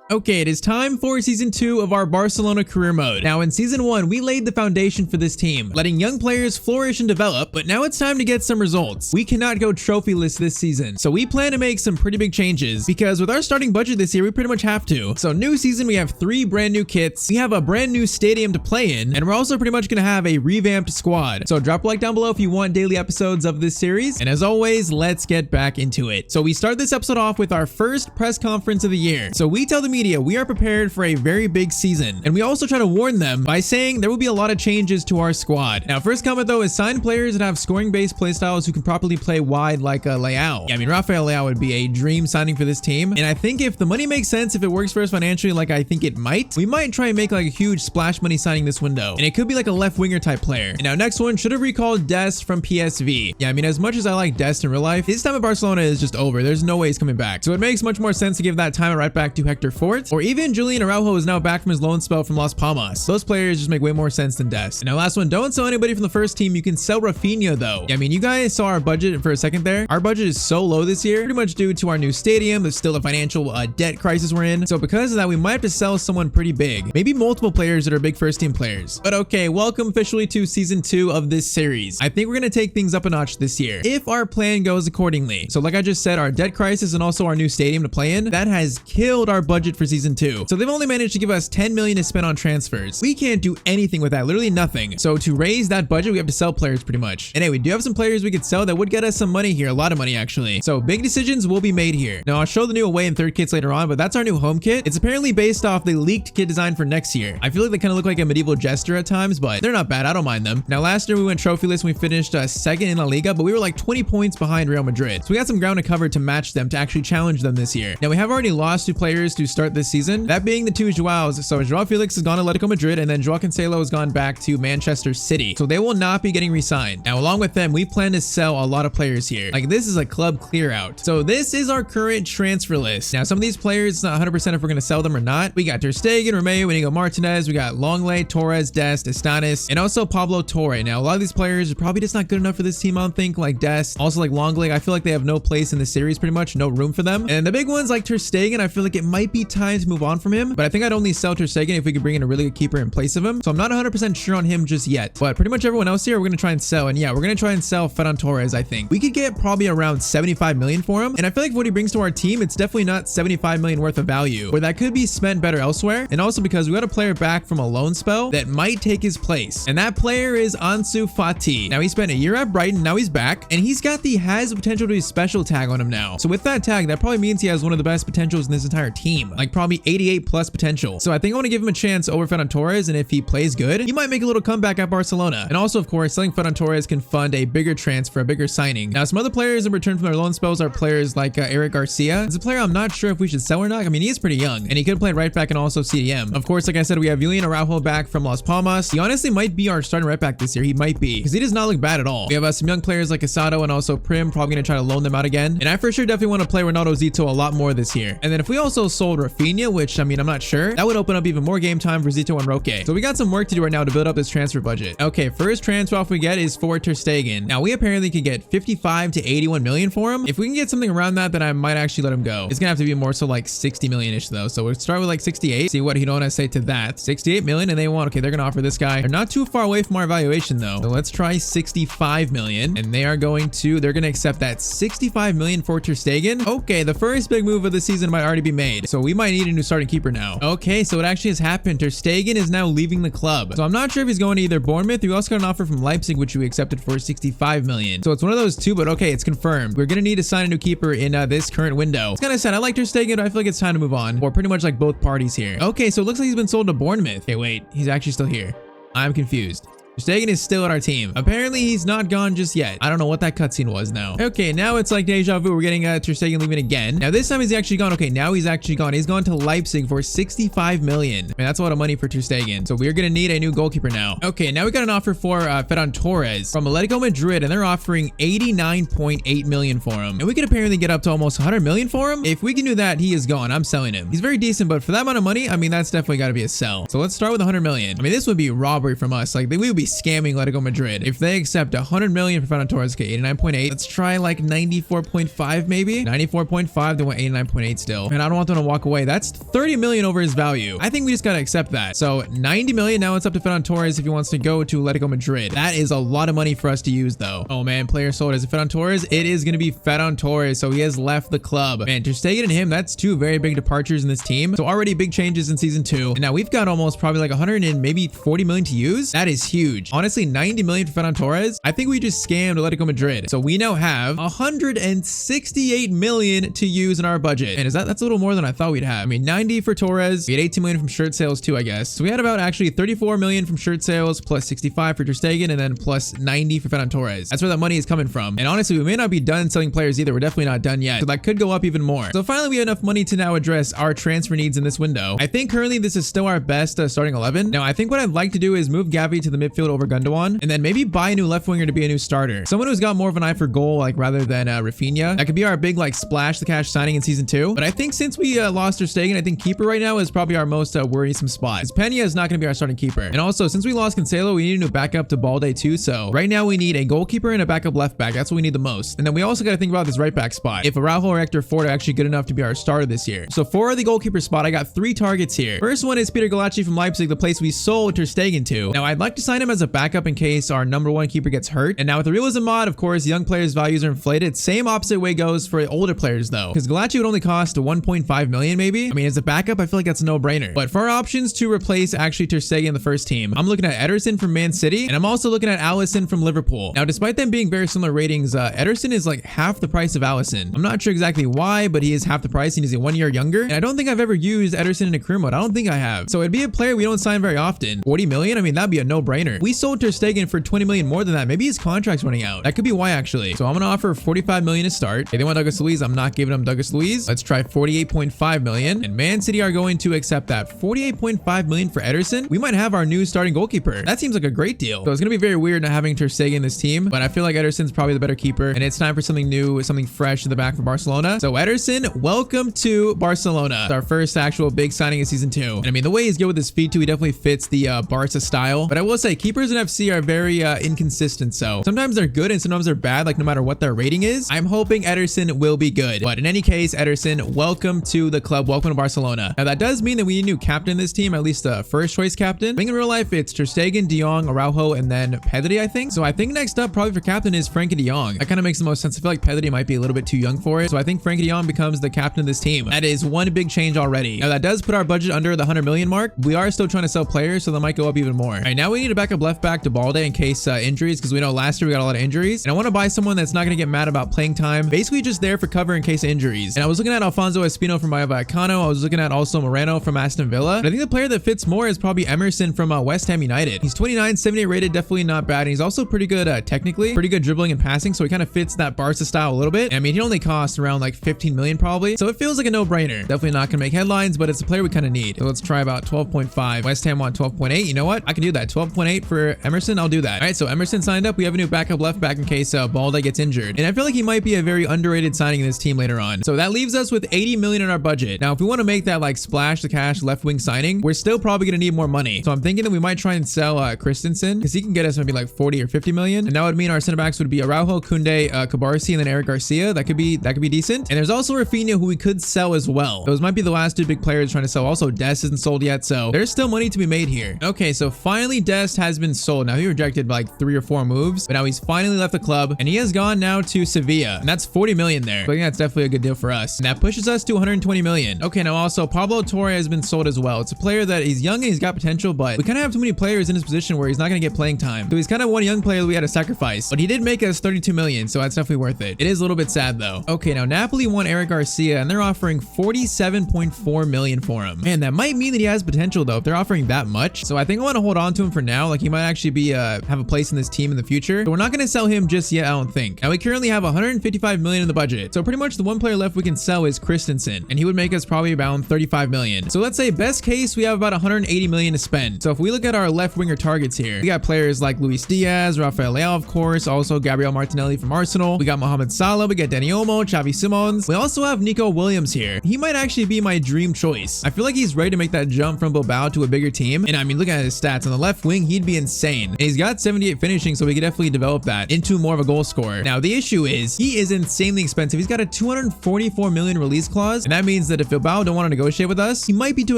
Okay, it is time for season 2 of our Barcelona career mode. Now in season 1, we laid the foundation for this team, letting young players flourish and develop, but now it's time to get some results. We cannot go trophyless this season, so we plan to make some pretty big changes, because with our starting budget this year, we pretty much have to. So new season, we have 3 brand new kits, we have a brand new stadium to play in, and we're also pretty much gonna have a revamped squad. So drop a like down below if you want daily episodes of this series, and as always, let's get back into it. So we start this episode off with our first press conference of the year. So we tell the media we are prepared for a very big season, and we also try to warn them by saying there will be a lot of changes to our squad. Now first comment though is sign players that have scoring based playstyles who can properly play wide like a Leao. Yeah, I mean Rafael Leao would be a dream signing for this team, and I think if the money makes sense, if it works for us financially like I think it might, we might try and make like a huge splash money signing this window, and it could be like a left winger type player. And now next one should have recalled Dest from PSV. Yeah, I mean as much as I like Dest in real life, his time at Barcelona is just over. There's no way he's coming back, so it makes much more sense to give that time at right back to Hector Fort, or even Julian Araujo is now back from his loan spell from Las Palmas. Those players just make way more sense than Dest. And now last one, don't sell anybody from the first team. You can sell Rafinha though. Yeah, I mean you guys saw our budget for a second there. Our budget is so low this year, pretty much due to our new stadium. There's still a financial debt crisis we're in, so because of that we might have to sell someone pretty big, maybe multiple players that are big first team players. But okay, welcome officially to season 2 of this series. I think we're gonna take things up a notch this year if our plan goes accordingly. So like I just said, our debt crisis and also our new stadium to play in, that has killed our budget for season 2. So they've only managed to give us 10 million to spend on transfers. We can't do anything with that, literally nothing. So to raise that budget, we have to sell players pretty much. And hey, we do have some players we could sell that would get us some money here, a lot of money actually. So big decisions will be made here. Now I'll show the new away and third kits later on, but that's our new home kit. It's apparently based off the leaked kit design for next year. I feel like they kind of look like a medieval jester at times, but they're not bad. I don't mind them. Now last year we went trophyless and we finished second in La Liga, but we were like 20 points behind Real Madrid. So we got some ground to cover to match them, to actually challenge them this year. Now we have already lost 2 players to start this season, that being the 2 Joaos. So Joao Felix has gone to Atletico Madrid, and then Joao Cancelo has gone back to Manchester City. So they will not be getting re-signed. Now along with them, we plan to sell a lot of players here. Like this is a club clear out. So this is our current transfer list. Now some of these players, it's not 100% if we're going to sell them or not. We got Ter Stegen, Romeo, Inigo Martinez, we got Longley, Torres, Dest, Estanis, and also Pablo Torre. Now a lot of these players are probably just not good enough for this team, I don't think, like Dest, also like Longley. I feel like they have no place in the series, pretty much no room for them. And the big ones like Ter Stegen, I feel like it might be time to move on from him, but I think I'd only sell Ter Stegen if we could bring in a really good keeper in place of him. So I'm not 100% sure on him just yet, but pretty much everyone else here we're gonna try and sell. And yeah, we're gonna try and sell Ferran Torres. I think we could get probably around 75 million for him, and I feel like what he brings to our team, it's definitely not 75 million worth of value, or that could be spent better elsewhere. And also because we got a player back from a loan spell that might take his place, and that player is Ansu Fati. Now he spent a year at Brighton, now he's back, and he's got the has the potential to be special tag on him now. So with that tag, that probably means he has one of the best potentials in this entire team, like probably 88 plus potential. So I think I want to give him a chance over Ferran Torres, and if he plays good, he might make a little comeback at Barcelona. And also of course, selling Ferran Torres can fund a bigger transfer, a bigger signing. Now some other players in return from their loan spells are players like Eric Garcia. It's a player I'm not sure if we should sell or not. I mean, he is pretty young, and he could play right back and also CDM. Of course, like I said, we have Julian Araujo back from Las Palmas. He honestly might be our starting right back this year. He might be, because he does not look bad at all. We have some young players like Asado and also Prim, probably gonna try to loan them out again. And I for sure definitely want to play Ronaldo Zito a lot more this year. And then if we also sold Rafinha, which I mean, I'm not sure, that would open up even more game time for Zito and Roque. So we got some work to do right now to build up this transfer budget. Okay, first transfer off we get is for Ter Stegen. Now we apparently could get 55 to 81 million for him. If we can get something around that, then I might actually let him go. It's gonna have to be more so like 60 million-ish though. So we'll start with like 68, see what Hirona say to that. 68 million, and they want, okay, they're gonna offer this guy. They're not too far away from our valuation though. So let's try 65 million, and they're gonna accept that 65 million for Ter Stegen. Okay, the first big move of the season might already be made. So we might need a new starting keeper now. Okay, so it actually has happened. Ter Stegen is now leaving the club. So I'm not sure if he's going to either Bournemouth. We also got an offer from Leipzig, which we accepted for 65 million. So it's one of those two, but okay, it's confirmed. We're gonna need to sign a new keeper in this current window. It's kind of sad. I like Ter Stegen, but I feel like it's time to move on, or pretty much like both parties here. Okay, so it looks like he's been sold to Bournemouth. Okay, wait, he's actually still here. I'm confused. Ter Stegen is still at our team. Apparently he's not gone just yet. I don't know what that cutscene was now. Okay, now it's like deja vu. We're getting Ter Stegen leaving again. Now this time he's actually gone. Okay, now he's actually gone. He's gone to Leipzig for 65 million. Man, that's a lot of money for Ter Stegen. So we're gonna need a new goalkeeper now. Okay, now we got an offer for Ferran Torres from Atletico Madrid, and they're offering 89.8 million for him. And we could apparently get up to almost 100 million for him. If we can do that, he is gone. I'm selling him. He's very decent, but for that amount of money, I mean, that's definitely got to be a sell. So let's start with 100 million. I mean, this would be robbery from us. Like we would be scamming Atletico Madrid. If they accept 100 million for Ferran Torres, okay, 89.8. Let's try like 94.5 maybe. 94.5, they want 89.8 still. And I don't want them to walk away. That's 30 million over his value. I think we just gotta accept that. So 90 million, now it's up to Ferran Torres if he wants to go to Atletico Madrid. That is a lot of money for us to use though. Oh man, player sold. Is it Ferran Torres? It is gonna be Ferran Torres, so he has left the club. Man, Ter Stegen and him, that's two very big departures in this team. So already big changes in season 2. And now we've got almost probably like 100 and maybe 40 million to use. That is huge. Honestly, 90 million for Ferran Torres. I think we just scammed Atletico Madrid. So we now have 168 million to use in our budget. And that's a little more than I thought we'd have. I mean, 90 for Torres. We had 18 million from shirt sales too, I guess. So we had about actually 34 million from shirt sales, plus 65 for Ter Stegen, and then plus 90 for Ferran Torres. That's where that money is coming from. And honestly, we may not be done selling players either. We're definitely not done yet. So that could go up even more. So finally, we have enough money to now address our transfer needs in this window. I think currently this is still our best starting 11. Now, I think what I'd like to do is move Gavi to the midfield over Gundogan, and then maybe buy a new left winger to be a new starter. Someone who's got more of an eye for goal, like rather than Rafinha. That could be our big like splash the cash signing in season 2. But I think since we lost Ter Stegen, I think keeper right now is probably our most worrisome spot. Because Peña is not going to be our starting keeper. And also, since we lost Cancelo, we need a new backup to Balde too. So right now we need a goalkeeper and a backup left back. That's what we need the most. And then we also got to think about this right back spot. If Araujo or Hector Ford are actually good enough to be our starter this year. So for the goalkeeper spot, I got 3 targets here. First one is Peter Galacci from Leipzig, the place we sold Ter Stegen to. Now I'd like to sign him as a backup in case our number 1 keeper gets hurt. And now with the realism mod, of course, young players' values are inflated. Same opposite way goes for older players though, because Galacci would only cost 1.5 million maybe. I mean, as a backup, I feel like that's a no-brainer. But for our options to replace actually Ter Stegen in the first team, I'm looking at Ederson from Man City, and I'm also looking at Alisson from Liverpool. Now, despite them being very similar ratings, Ederson is like half the price of Alisson. I'm not sure exactly why, but he is half the price and he's 1 year younger. And I don't think I've ever used Ederson in a career mode. I don't think I have. So it'd be a player we don't sign very often. 40 million? I mean, that'd be a no-brainer. We sold Ter Stegen for 20 million more than that. Maybe his contract's running out. That could be why actually. So I'm gonna offer 45 million to start. If they want Douglas Luiz, I'm not giving them Douglas Luiz. Let's try 48.5 million. And Man City are going to accept that. 48.5 million for Ederson. We might have our new starting goalkeeper. That seems like a great deal. So it's gonna be very weird not having Ter Stegen in this team, but I feel like Ederson's probably the better keeper, and it's time for something new, something fresh in the back for Barcelona. So Ederson, welcome to Barcelona. It's our first actual big signing in season 2. And I mean, the way he's good with his feet too, he definitely fits the Barca style. But I will say, keepers in FC are very inconsistent. So sometimes they're good and sometimes they're bad, like no matter what their rating is. I'm hoping Ederson will be good. But in any case, Ederson, welcome to the club. Welcome to Barcelona. Now that does mean that we need a new captain in this team, at least a first choice captain. I think in real life, it's Ter Stegen, De Jong, Araujo, and then Pedri, I think. So I think next up probably for captain is Frenkie De Jong. That kind of makes the most sense. I feel like Pedri might be a little bit too young for it. So I think Frenkie De Jong becomes the captain of this team. That is one big change already. Now that does put our budget under the 100 million mark. We are still trying to sell players, so that might go up even more. All right, now we need a backup left back to Balde in case injuries, because we know last year we got a lot of injuries. And I want to buy someone that's not going to get mad about playing time. Basically just there for cover in case of injuries. And I was looking at Alfonso Espino from Rayo Vallecano. I was looking at also Moreno from Aston Villa. But I think the player that fits more is probably Emerson from West Ham United. He's 29, 78 rated, definitely not bad. And he's also pretty good technically, pretty good dribbling and passing. So he kind of fits that Barca style a little bit. And I mean, he only costs around like 15 million probably. So it feels like a no-brainer. Definitely not gonna make headlines, but it's a player we kind of need. So let's try about 12.5. West Ham want 12.8. You know what? I can do that. 12.8 for Emerson. I'll do that. All right, so Emerson signed up. We have a new backup left back in case Balde gets injured. And I feel like he might be a very underrated signing in this team later on. So that leaves us with 80 million in our budget. Now, if we want to make that like splash the cash left wing signing, we're still probably gonna need more money. So I'm thinking that we might try and sell Christensen, because he can get us maybe like 40 or 50 million. And that would mean our center backs would be Araujo, Koundé, Cabarsi, and then Eric Garcia. That could be decent. And there's also Rafinha, who we could sell as well. Those might be the last 2 big players trying to sell. Also, Dest isn't sold yet, so there's still money to be made here. Okay, so finally Dest has been sold. Now he rejected like 3 or 4 moves, but now he's finally left the club, and he has gone now to Sevilla, and that's 40 million there. So I think that's definitely a good deal for us. And that pushes us to 120 million. Okay, now also Pablo Torre has been sold as well. It's a player that he's young and he's got potential, but we kind of have too many players in his position where he's not going to get playing time. So he's kind of one young player that we had to sacrifice, but he did make us 32 million, so that's definitely worth it. It is a little bit sad though. Okay, now Napoli won Eric Garcia, and they're offering 47.4 million for him. Man, that might mean that he has potential though, if they're offering that much. So I think I want to hold on to him for now. Like, he might actually be have a place in this team in the future, but we're not going to sell him just yet, I don't think. Now we currently have 155 million in the budget, so pretty much the one player left we can sell is Christensen, and he would make us probably about 35 million. So let's say best case we have about 180 million to spend. So if we look at our left winger targets here, we got players like Luis Diaz, Rafael Leao, of course, also Gabriel Martinelli from Arsenal. We got Mohamed Salah, we got Dani Olmo, Xavi Simons. We also have Nico Williams here. He might actually be my dream choice. I feel like he's ready to make that jump from Bilbao to a bigger team. And I mean, look at his stats on the left wing, he'd be be insane. And he's got 78 finishing, so we could definitely develop that into more of a goal scorer. Now, the issue is he is insanely expensive. He's got a 244 million release clause, and that means that if Bilbao don't want to negotiate with us, he might be too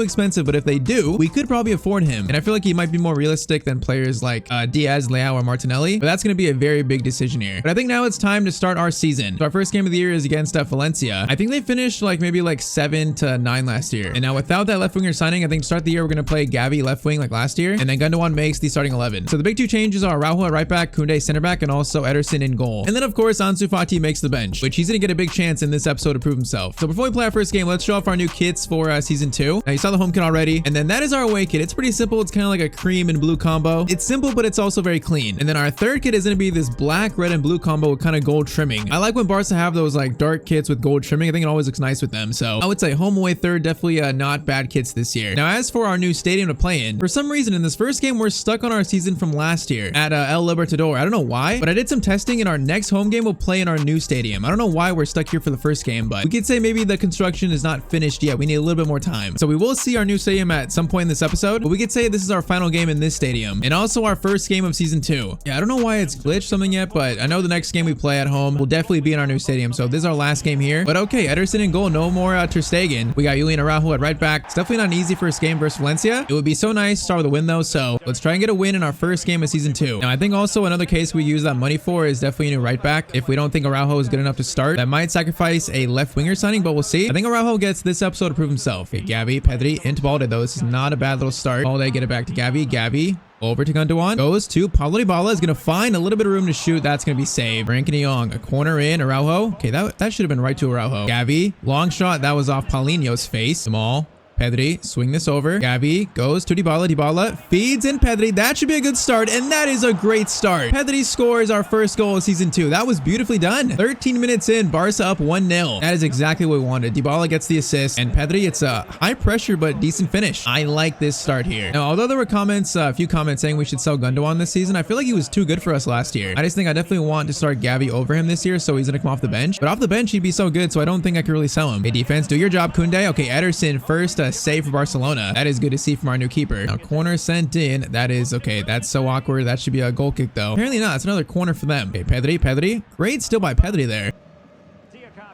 expensive, but if they do, we could probably afford him. And I feel like he might be more realistic than players like Diaz, Leao, or Martinelli, but that's going to be a very big decision here. But I think now it's time to start our season. So our first game of the year is against Valencia. I think they finished maybe 7-9 last year. And now without that left winger signing, I think to start the year, we're going to play Gavi left wing like last year, and then Gundogan makes the starting 11. So the big two changes are Araujo at right back, Koundé center back, and also Ederson in goal. And then of course, Ansu Fati makes the bench, which he's going to get a big chance in this episode to prove himself. So before we play our first game, let's show off our new kits for season 2. Now you saw the home kit already, and then that is our away kit. It's pretty simple. It's kind of like a cream and blue combo. It's simple, but it's also very clean. And then our third kit is going to be this black, red, and blue combo with kind of gold trimming. I like when Barca have those dark kits with gold trimming. I think it always looks nice with them. So I would say home, away, third, definitely not bad kits this year. Now as for our new stadium to play in, for some reason in this first game, we're stuck on our season from last year at El Libertador. I don't know why, but I did some testing, and our next home game will play in our new stadium. I don't know why we're stuck here for the first game, but we could say maybe the construction is not finished yet. We need a little bit more time. So we will see our new stadium at some point in this episode, but we could say this is our final game in this stadium and also our first game of season 2. Yeah, I don't know why it's glitched something yet, but I know the next game we play at home will definitely be in our new stadium. So this is our last game here. But okay, Ederson in goal, no more Ter Stegen. We got Julian Araujo at right back. It's definitely not an easy first game versus Valencia. It would be so nice to start with a win though, so let's try and get a win in our first game of season 2. Now I think also another case we use that money for is definitely a new right back. If we don't think Araujo is good enough to start, that might sacrifice a left winger signing, but we'll see. I think Araujo gets this episode to prove himself. Okay, Gavi, Pedri into Balde though. This is not a bad little start. Balde, get it back to Gavi. Gavi over to Gundogan. Goes to Paulo Dybala. Is going to find a little bit of room to shoot. That's going to be saved. Frankie de Jong. A corner in. Araujo. Okay, that should have been right to Araujo. Gavi. Long shot. That was off Paulinho's face. Jamal. Pedri, swing this over. Gavi goes to Dybala. Dybala feeds in Pedri. That should be a good start, and that is a great start. Pedri scores our first goal of season 2. That was beautifully done. 13 minutes in, Barca up 1-0. That is exactly what we wanted. Dybala gets the assist, and Pedri, it's a high pressure but decent finish. I like this start here. Now, although there were comments, a few comments saying we should sell Gundogan this season, I feel like he was too good for us last year. I just think I definitely want to start Gavi over him this year, so he's gonna come off the bench. But off the bench, he'd be so good, so I don't think I could really sell him. Okay, defense, do your job, Koundé. Okay, Ederson first save for Barcelona. That is good to see from our new keeper. Now, corner sent in. That is okay. That's so awkward. That should be a goal kick though. Apparently not. It's another corner for them. Okay, Pedri. Great steal by Pedri there.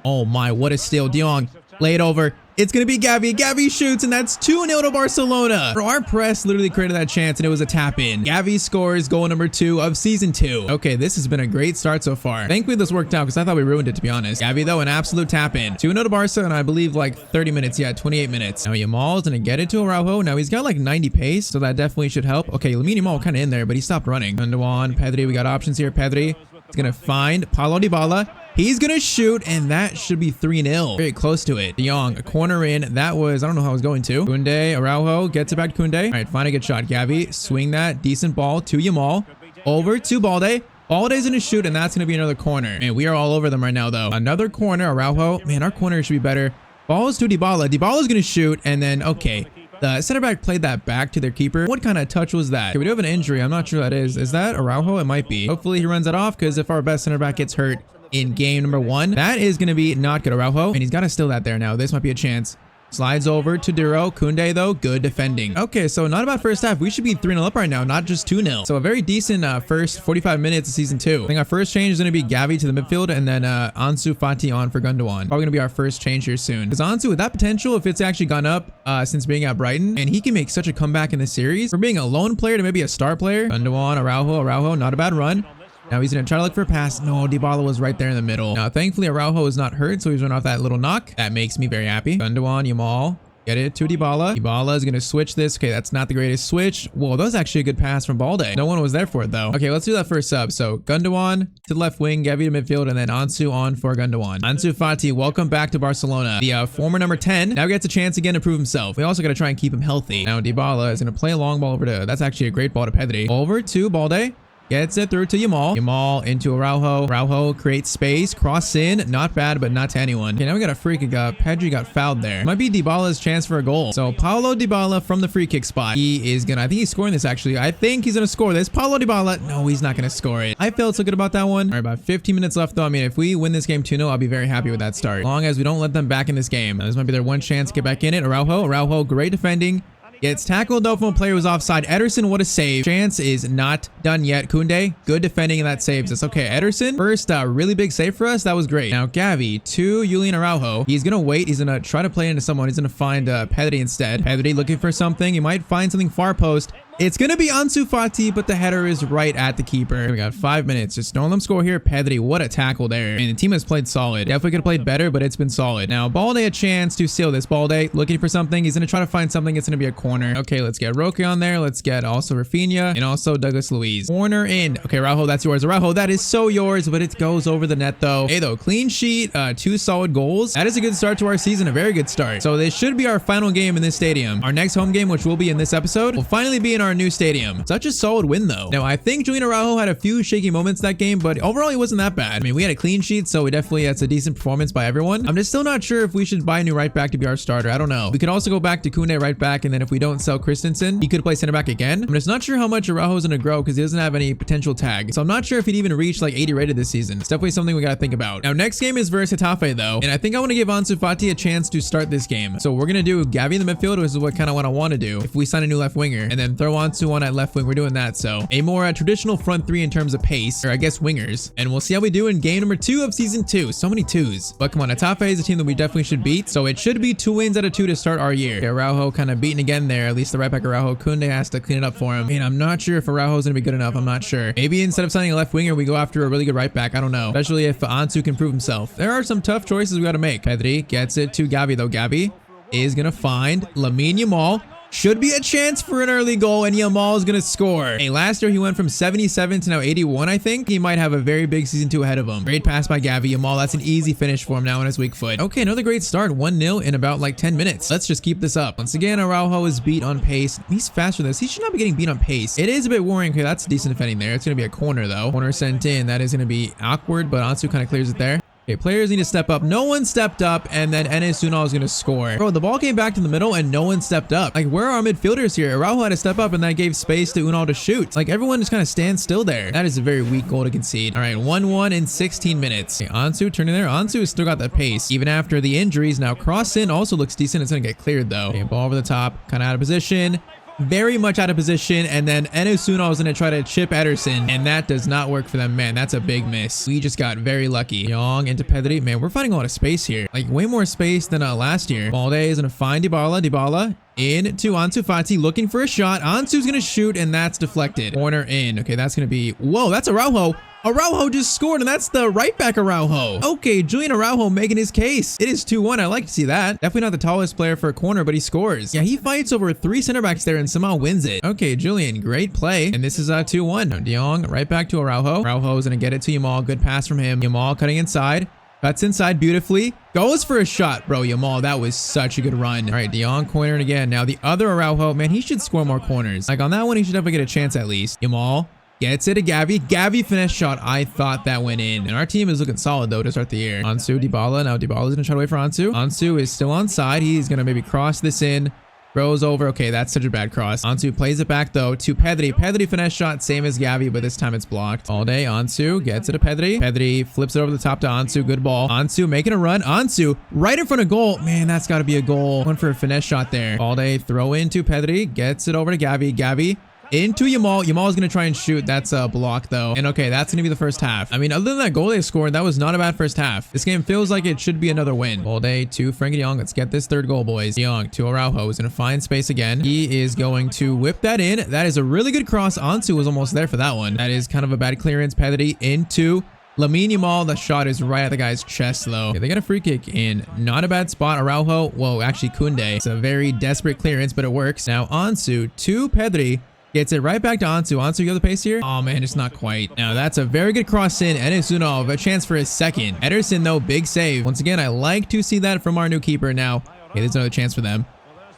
Oh my, what a steal. De Jong, lay it over. It's going to be Gavi. Gavi shoots, and that's 2-0 to Barcelona. Bro, our press literally created that chance, and it was a tap in. Gavi scores goal number 2 of season 2. Okay, this has been a great start so far. Thankfully, this worked out because I thought we ruined it, to be honest. Gavi, though, an absolute tap in. 2-0 to Barca, and I believe 30 minutes. Yeah, 28 minutes. Now, Yamal's going to get it to Araujo. Now, he's got 90 pace, so that definitely should help. Okay, Lamine Yamal kind of in there, but he stopped running. Gundogan, Pedri, we got options here. Pedri is going to find Paulo Dybala. He's going to shoot, and that should be 3-0. Very close to it. De Jong, a corner in. That was, I don't know how I was going to. Koundé, Araujo, gets it back to Koundé. All right, find a good shot. Gavi, swing that. Decent ball to Yamal. Over to Balde. Balde's going to shoot, and that's going to be another corner. Man, we are all over them right now, though. Another corner, Araujo. Man, our corner should be better. Balls to Dybala. Dybala's going to shoot, and then, okay. The center back played that back to their keeper. What kind of touch was that? Okay, we do have an injury. I'm not sure that is. Is that Araujo? It might be. Hopefully, he runs that off, because if our best center back gets hurt in game number 1, that is going to be not good. Araujo, and he's got to steal that there now. This might be a chance. Slides over to Duro. Koundé, though, good defending. Okay, so not a bad first half. We should be 3-0 up right now, not just 2-0. So a very decent first 45 minutes of season 2. I think our first change is going to be Gavi to the midfield, and then Ansu Fati on for Gundogan. Probably going to be our first change here soon. Because Ansu, with that potential, if it's actually gone up since being at Brighton, and he can make such a comeback in this series, from being a lone player to maybe a star player. Gundogan, Araujo, not a bad run. Now he's going to try to look for a pass. No, Dybala was right there in the middle. Now, thankfully, Araujo is not hurt, so he's run off that little knock. That makes me very happy. Gundogan, Yamal. Get it to Dybala. Dybala is going to switch this. Okay, that's not the greatest switch. Whoa, that was actually a good pass from Balde. No one was there for it, though. Okay, let's do that first sub. So, Gundogan to the left wing, Gavi to midfield, and then Ansu on for Gundogan. Ansu Fati, welcome back to Barcelona. The former number 10 now gets a chance again to prove himself. We also got to try and keep him healthy. Now, Dybala is going to play a long ball over to... That's actually a great ball to Pedri. Over to Balde. Gets it through to Yamal. Yamal into Araujo. Araujo creates space. Cross in. Not bad, but not to anyone. Okay, now we got a free kick. Pedri got fouled there. Might be Dybala's chance for a goal. So Paulo Dybala from the free kick spot. He is gonna... I think he's scoring this, actually. I think he's gonna score this. Paulo Dybala. No, he's not gonna score it. I felt so good about that one. All right, about 15 minutes left, though. I mean, if we win this game 2-0, I'll be very happy with that start. As long as we don't let them back in this game. Now, this might be their one chance to get back in it. Araujo, great defending. Gets tackled though from a player who's offside. Ederson, what a save. Chance is not done yet. Koundé, good defending, and that saves us. Okay, Ederson, first really big save for us. That was great. Now Gavi to Julian Araujo. He's gonna wait. He's gonna try to play into someone. He's gonna find Pedri instead. Pedri looking for something. He might find something far post. It's going to be Ansu Fati, but the header is right at the keeper. We got 5 minutes. Just don't let him score here. Pedri, what a tackle there. And the team has played solid. Definitely could have played better, but it's been solid. Now, Balde a chance to seal this. Balde looking for something. He's going to try to find something. It's going to be a corner. Okay, let's get Roque on there. Let's get also Rafinha and also Douglas Luiz. Corner in. Okay, Araujo, that's yours. Araujo, that is so yours, but it goes over the net though. Hey, though, clean sheet, 2 solid goals. That is a good start to our season. A very good start. So this should be our final game in this stadium. Our next home game, which will be in this episode, will finally be in our new stadium. Such a solid win though. Now I think Julian Araujo had a few shaky moments that game, but overall he wasn't that bad. I mean, we had a clean sheet, so that's a decent performance by everyone. I'm just still not sure if we should buy a new right back to be our starter. I don't know. We could also go back to Koundé right back, and then if we don't sell Christensen, he could play center back again. I'm just not sure how much Araujo is gonna grow because he doesn't have any potential tag. So I'm not sure if he'd even reach like 80 rated this season. It's definitely something we gotta think about. Now next game is versus Getafe though, and I think I want to give Ansu Fati a chance to start this game. So we're gonna do Gavi in the midfield, which is what I want to do if we sign a new left winger, and then throw Ansu on at left wing. We're doing that. So a more traditional front three in terms of pace, or I guess wingers, and we'll see how we do in game number 2 of season 2. So many 2s, but come on, Getafe is a team that we definitely should beat, so it should be 2 wins out of 2 to start our year. Okay, Araujo kind of beaten again there, at least the right back Araujo. Koundé has to clean it up for him. And I'm not sure if Araujo is gonna be good enough. I'm not sure. Maybe instead of signing a left winger, we go after a really good right back. I don't know, especially if Ansu can prove himself. There are some tough choices we got to make. Pedri gets it to Gavi though. Gavi is gonna find Lamine Yamal. Should be a chance for an early goal, and Yamal is going to score. Hey, last year he went from 77 to now 81, I think. He might have a very big season 2 ahead of him. Great pass by Gavi. Yamal, that's an easy finish for him now on his weak foot. Okay, another great start. 1-0 in about like 10 minutes. Let's just keep this up. Once again, Araujo is beat on pace. He's faster than this. He should not be getting beat on pace. It is a bit worrying. Okay, that's decent defending there. It's going to be a corner, though. Corner sent in. That is going to be awkward, but Ansu kind of clears it there. Okay, players need to step up. No one stepped up, and then Enes Unal is going to score. Bro, the ball came back to the middle, and no one stepped up. Like, where are our midfielders here? Araujo had to step up, and that gave space to Unal to shoot. Like, everyone just kind of stands still there. That is a very weak goal to concede. All right, 1-1 in 16 minutes. Okay, Ansu turning there. Ansu has still got the pace, even after the injuries. Now, cross in also looks decent. It's going to get cleared, though. Okay, ball over the top, kind of out of position. Very much out of position, and then Enes Unal is going to try to chip Ederson, and that does not work for them. Man, that's a big miss. We just got very lucky. Young into Pedri. Man, we're finding a lot of space here. Like, way more space than last year. Balde is going to find Dybala. Dybala into Ansu Fati, looking for a shot. Ansu's going to shoot, and that's deflected. Corner in. Okay, that's going to be... Whoa, that's Araujo. Araujo just scored, and that's the right back Araujo. Okay, Julian Araujo making his case. It is 2-1. I like to see that. Definitely not the tallest player for a corner, but he scores. Yeah, he fights over 3 center backs there and somehow wins it. Okay, Julian, great play. And this is 2-1. De Jong right back to Araujo. Araujo is going to get it to Yamal. Good pass from him. Yamal cutting inside. Cuts inside beautifully. Goes for a shot. Bro, Yamal, that was such a good run. All right, De Jong cornering again. Now the other Araujo, man, he should score more corners. Like on that one, he should definitely get a chance at least. Yamal gets it to Gavi. Gavi finesse shot. I thought that went in. And our team is looking solid, though, to start the year. Ansu, Dybala. Now Dybala's going to try to wait for Ansu. Ansu is still on side. He's going to maybe cross this in. Throws over. Okay, that's such a bad cross. Ansu plays it back, though, to Pedri. Pedri finesse shot. Same as Gavi, but this time it's blocked. All day, Ansu gets it to Pedri. Pedri flips it over the top to Ansu. Good ball. Ansu making a run. Ansu right in front of goal. Man, that's got to be a goal. One for a finesse shot there. All day, throw into Pedri. Gets it over to Gavi. Gavi into Yamal. Yamal is going to try and shoot. That's a block, though. And okay, that's going to be the first half. I mean, other than that goal they scored, that was not a bad first half. This game feels like it should be another win. Balde to Frenkie de Jong. Let's get this third goal, boys. De Jong to Araujo. Is going to find space again. He is going to whip that in. That is a really good cross. Ansu was almost there for that one. That is kind of a bad clearance. Pedri into Lamine Yamal. The shot is right at the guy's chest, though. Okay, they got a free kick in. Not a bad spot. Araujo. Whoa, actually Koundé. It's a very desperate clearance, but it works. Now Ansu to Pedri. Gets it right back to Ansu. Ansu, you have the pace here? Oh, man, it's not quite. Now, that's a very good cross in. Enes Unal, a chance for his second. Ederson, though, big save. Once again, I like to see that from our new keeper. Now, okay, there's another chance for them.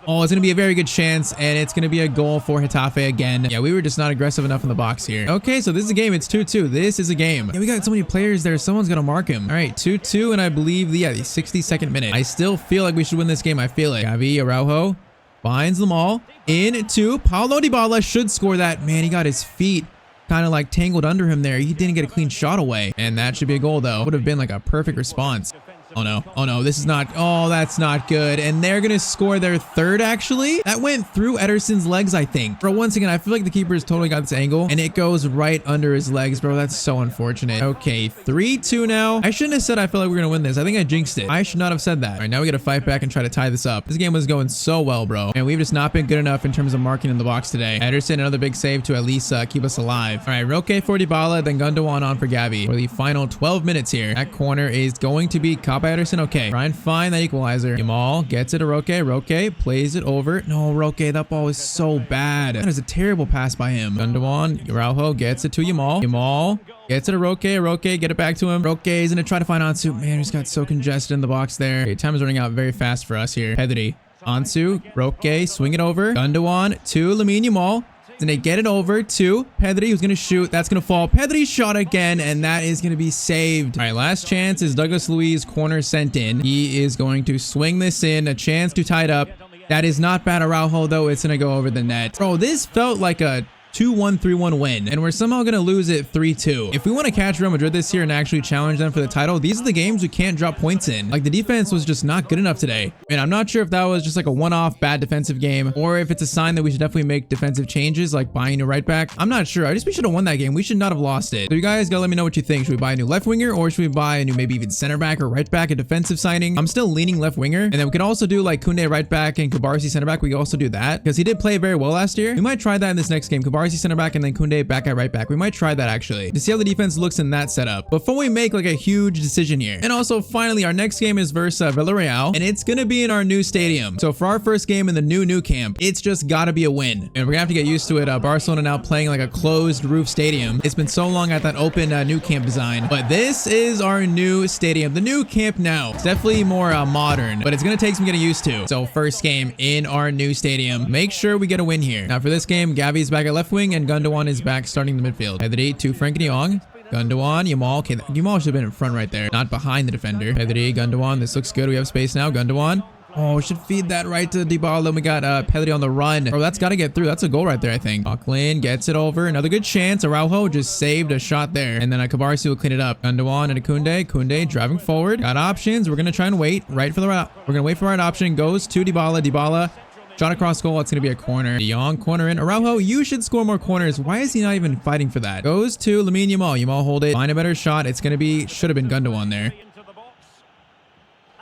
Oh, it's going to be a very good chance, and it's going to be a goal for Getafe again. Yeah, we were just not aggressive enough in the box here. Okay, so this is a game. It's 2-2. This is a game. Yeah, we got so many players there. Someone's going to mark him. All right, 2-2, and I believe, the 62nd minute. I still feel like we should win this game. I feel it. Gavi, Araujo finds them all. Into Paulo Dybala. Should score that. Man, he got his feet kind of like tangled under him there. He didn't get a clean shot away. And that should be a goal, though. Would have been like a perfect response. Oh no. Oh no. This is not. Oh, that's not good. And they're going to score their third, actually. That went through Ederson's legs, I think. Bro, once again, I feel like the keeper's totally got this angle and it goes right under his legs, bro. That's so unfortunate. Okay, 3-2 now. I shouldn't have said I feel like we're going to win this. I think I jinxed it. I should not have said that. All right, now we got to fight back and try to tie this up. This game was going so well, bro. And we've just not been good enough in terms of marking in the box today. Ederson, another big save to at least keep us alive. All right, Roque for Dybala, then Gundogan on for Gabby for the final 12 minutes here. That corner is going to be caught by Ederson. Okay, try and find that equalizer. Yamal gets it to Roque. Roque plays it over. No, Roque, that ball is so bad. That is a terrible pass by him. Gundogan, Araujo gets it to Yamal. Yamal gets it to Roque. Roque, get it back to him. Roque is going to try to find Ansu. Man, he's got so congested in the box there. Okay, time is running out very fast for us here. Pedri, Ansu, Roque, swing it over. Gundogan to Lamine Yamal. Then they get it over to Pedri, who's going to shoot. That's going to fall. Pedri shot again, and that is going to be saved. All right, last chance is Douglas Luiz, corner sent in. He is going to swing this in, a chance to tie it up. That is not bad. Araujo, though, it's going to go over the net. Bro, this felt like a 2-1, 3-1 win, and we're somehow going to lose it 3-2. If we want to catch Real Madrid this year and actually challenge them for the title, these are the games we can't drop points in. Like, the defense was just not good enough today. And I'm not sure if that was just like a one-off bad defensive game or if it's a sign that we should definitely make defensive changes, like buying a new right back. I'm not sure. We should have won that game. We should not have lost it. So you guys gotta let me know what you think. Should we buy a new left winger, or should we buy a new maybe even center back or right back, a defensive signing? I'm still leaning left winger, and then we could also do like Koundé right back and Kubarsi center back. We could also do that because he did play very well last year. We might try that in this next game. Kubarsi center back and then Koundé back at right back. We might try that actually to see how the defense looks in that setup before we make like a huge decision here. And also finally, our next game is versus Villarreal, and it's gonna be in our new stadium. So for our first game in the new camp, it's just gotta be a win, and we're gonna have to get used to it. Barcelona now playing like a closed roof stadium. It's been so long at that open new camp design, but this is our new stadium, the new camp now. It's definitely more modern, but it's gonna take some getting used to. So first game in our new stadium, make sure we get a win here. Now for this game, Gavi's back at left wing and Gundogan is back starting the midfield. Pedri to Frenkie de Jong. Gundogan, Yamal. Okay, Yamal should have been in front right there, not behind the defender. Pedri, Gundogan. This looks good. We have space now. Gundogan. Oh, we should feed that right to Dybala. We got Pedri on the run. Oh, that's got to get through. That's a goal right there, I think. Coquelin gets it over. Another good chance. Araujo just saved a shot there. And then Kubarsi will clean it up. Gundogan and Koundé. Koundé driving forward. Got options. We're going to try and wait right for the right. We're going to wait for the right option. Goes to Dybala. Dybala. Shot across goal. It's going to be a corner. De Jong, corner in. Araujo, you should score more corners. Why is he not even fighting for that? Goes to Lamine Yamal. Yamal hold it. Find a better shot. It's going to be, should have been Gundogan there.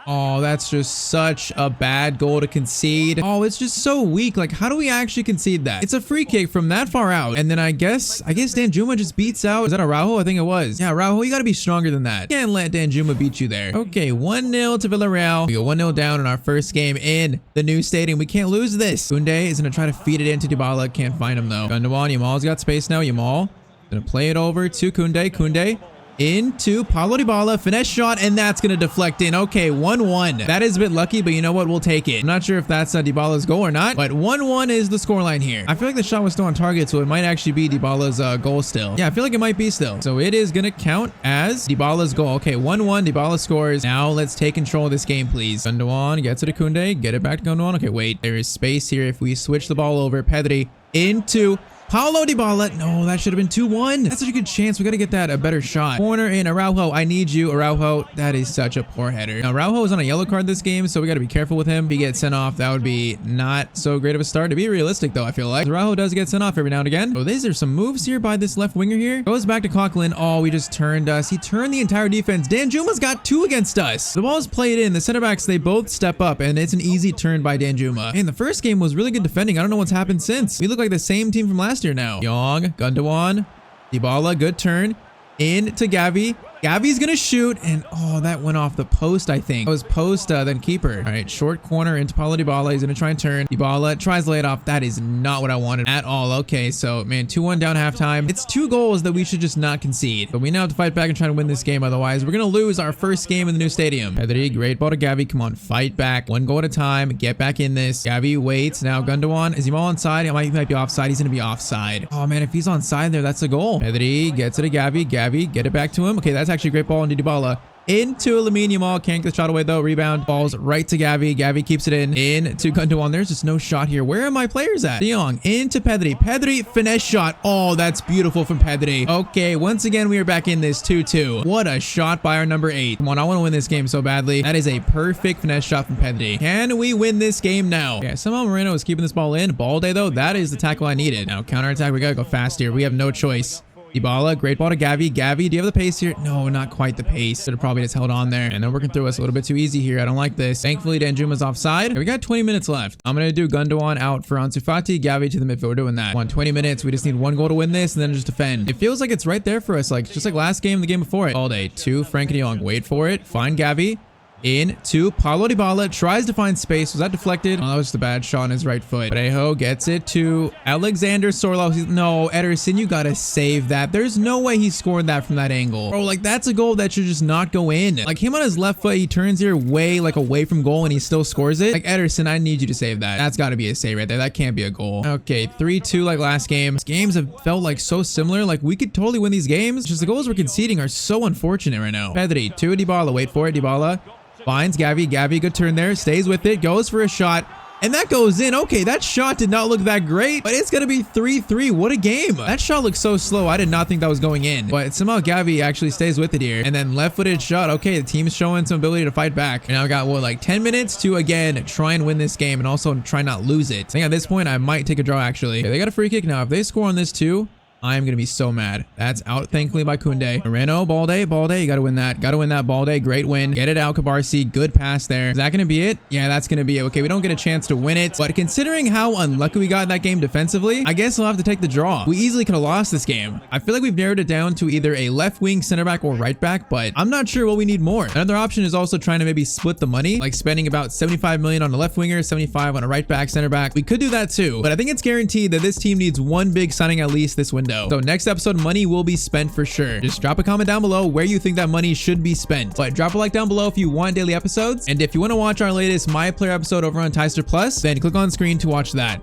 Oh, that's just such a bad goal to concede. Oh, it's just so weak. Like, how do we actually concede that? It's a free kick from that far out. And then I guess Danjuma just beats out. Is that Araujo? I think it was. Yeah, Araujo, you got to be stronger than that. You can't let Danjuma beat you there. Okay, 1-0 to Villarreal. We go 1-0 down in our first game in the new stadium. We can't lose this. Koundé is going to try to feed it into Dybala. Can't find him though. Gundogan, Yamal's got space now. Yamal going to play it over to Koundé. Koundé into Paulo Dybala, finesse shot, and that's gonna deflect in. Okay, 1-1. That is a bit lucky, but you know what? We'll take it. I'm not sure if that's Dybala's goal or not, but 1-1 is the scoreline here. I feel like the shot was still on target, so it might actually be Dybala's goal still. Yeah, I feel like it might be still. So it is gonna count as Dybala's goal. Okay, 1-1. Dybala scores. Now let's take control of this game, please. Gundogan gets it to Koundé. Get it back to Gundogan. Okay, wait. There is space here if we switch the ball over. Pedri into Paulo Dybala. No, that should have been 2-1. That's such a good chance. We got to get that a better shot. Corner in. Araujo, I need you. Araujo, that is such a poor header. Now, Araujo is on a yellow card this game, so we got to be careful with him. If he gets sent off, that would be not so great of a start. To be realistic, though, I feel like Araujo does get sent off every now and again. So these are some moves here by this left winger here. Goes back to Coquelin. Oh, we just turned us. He turned the entire defense. Danjuma's got 2 against us. The ball's played in. The center backs, they both step up, and it's an easy turn by Danjuma. And the first game was really good defending. I don't know what's happened since. We look like the same team from last year now. Young, Gundogan, Dybala, good turn. In to Gavi. Gavi's gonna shoot, and oh, that went off the post, I think. It was post, then keeper. All right, short corner into Paulo Dybala. He's gonna try and turn. Dybala tries to lay it off. That is not what I wanted at all. Okay, so, man, 2-1 down halftime. It's 2 goals that we should just not concede. But we now have to fight back and try to win this game. Otherwise, we're gonna lose our first game in the new stadium. Pedri, great ball to Gavi. Come on, fight back. 1 goal at a time. Get back in this. Gavi waits. Now, Gundogan. Is he all onside? He might be offside. He's gonna be offside. Oh, man, if he's onside there, that's a goal. Pedri gets it to Gavi. Gavi, get it back to him. Okay, that's actually a great ball into Dybala. into Lamine Yamal. Can't get the shot away though. Rebound. Balls right to Gavi. Gavi keeps it in to Gundogan. There's just no shot here. Where are my players at? De Jong into Pedri. Pedri finesse shot. Oh, that's beautiful from Pedri. Okay, once again, we are back in this 2-2. What a shot by our number 8. Come on, I want to win this game so badly. That is a perfect finesse shot from Pedri. Can we win this game now? Yeah, somehow Moreno is keeping this ball in. Balde though, that is the tackle I needed. Now counterattack, we gotta go fast here. We have no choice. Dybala, great ball to Gavi. Gavi, do you have the pace here? No, not quite the pace. Should have probably just held on there. And they're working through us a little bit too easy here. I don't like this. Thankfully, Danjuma's offside. Okay, we got 20 minutes left. I'm going to do Gundogan out for Ansu Fati, Gavi to the midfield. We're doing that. 20 minutes. We just need 1 goal to win this and then just defend. It feels like it's right there for us. Like just like last game, the game before it. All day. 2, Frankie de Jong. Wait for it. Find Gavi. In to Paulo Dybala, tries to find space. Was that deflected? Oh, that was just a bad shot on his right foot. Parejo gets it to Alexander Sorloth. No, Ederson, you gotta save that. There's no way he scored that from that angle. Bro, like that's a goal that should just not go in. Like him on his left foot, he turns here way like away from goal and he still scores it. Like Ederson, I need you to save that. That's gotta be a save right there. That can't be a goal. Okay, 3-2 like last game. These games have felt like so similar. Like we could totally win these games. Just the goals we're conceding are so unfortunate right now. Pedri to Dybala. Wait for it, Dybala. Finds Gavi. Gavi, good turn there. Stays with it. Goes for a shot. And that goes in. Okay, that shot did not look that great, but it's going to be 3-3. What a game. That shot looks so slow. I did not think that was going in, but somehow Gavi actually stays with it here. And then left-footed shot. Okay, the team's showing some ability to fight back. And now I got, what, like 10 minutes to, again, try and win this game and also try not lose it. I think at this point, I might take a draw, actually. Okay, they got a free kick now. If they score on this too, I'm going to be so mad. That's out, thankfully, by Koundé. Moreno, Balde, you got to win that. Got to win that, Balde. Great win. Get it out, Cabarsi. Good pass there. Is that going to be it? Yeah, that's going to be it. Okay, we don't get a chance to win it, but considering how unlucky we got in that game defensively, I guess we'll have to take the draw. We easily could have lost this game. I feel like we've narrowed it down to either a left wing, center back, or right back, but I'm not sure what we need more. Another option is also trying to maybe split the money, like spending about 75 million on a left winger, 75 on a right back, center back. We could do that too, but I think it's guaranteed that this team needs one big signing at least this window. So next episode, money will be spent for sure. Just drop a comment down below where you think that money should be spent. But drop a like down below if you want daily episodes. And if you want to watch our latest My Player episode over on Tyster Plus, then click on screen to watch that.